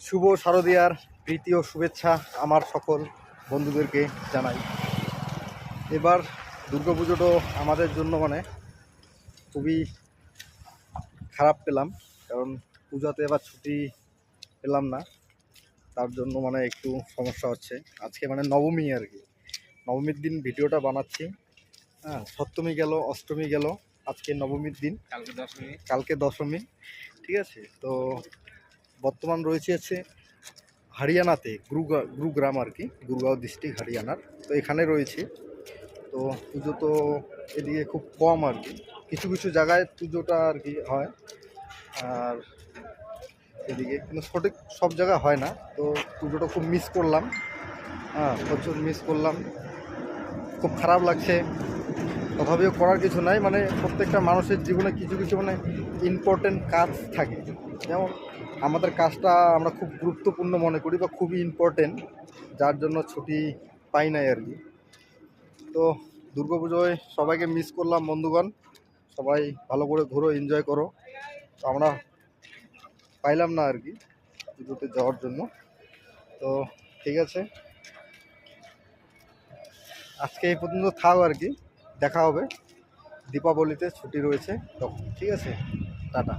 শুভ শারদীয়ার প্রীতি ও শুভেচ্ছা আমার সকল বন্ধুদেরকে জানাই। এবার দুর্গাপুজোটা আমাদের জন্য খুবই খারাপ পেলাম, কারণ পূজাতে এবার ছুটি পেলাম না, তার জন্য একটু সমস্যা হচ্ছে। আজকে নবমী আর কি, নবমীর দিন ভিডিওটা বানাচ্ছি। হ্যাঁ, সপ্তমী গেল, অষ্টমী গেল, আজকে নবমীর দিন, কালকে দশমী। ঠিক আছে, তো বর্তমান রয়েছে হরিয়ানাতে, গুরুগ্রাম আর কি, গুরগাঁও ডিস্ট্রিক্ট হরিয়ানার। তো এখানে রয়েছে। তো পুজো তো এদিকে খুব কম আর কি, কিছু কিছু জায়গায় পুজোটা আর কি হয়, আর এদিকে কিন্তু সঠিক সব জায়গায় হয় না। তো পুজোটা খুব মিস করলাম, হ্যাঁ প্রচুর মিস করলাম, খুব খারাপ লাগছে। তথাপিও করার কিছু নাই, প্রত্যেকটা মানুষের জীবনে কিছু কিছু ইম্পর্টেন্ট কাজ থাকে। যেমন আমাদের কাজটা আমরা খুব গুরুত্বপূর্ণ মনে করি বা খুবই ইম্পর্টেন্ট, যার জন্য ছুটি পাই নাই আর কি। তো দুর্গাপুজোয় সবাইকে মিস করলাম বন্ধুগণ, সবাই ভালো করে ঘুরো, এনজয় করো। তো আমরা পাইলাম না আর কি পুজোতে যাওয়ার জন্য। তো ঠিক আছে, আজকে এই পর্যন্ত থাক আর কি, দেখা হবে দীপাবলিতে, ছুটি রয়েছে তখন। ঠিক আছে, টাটা।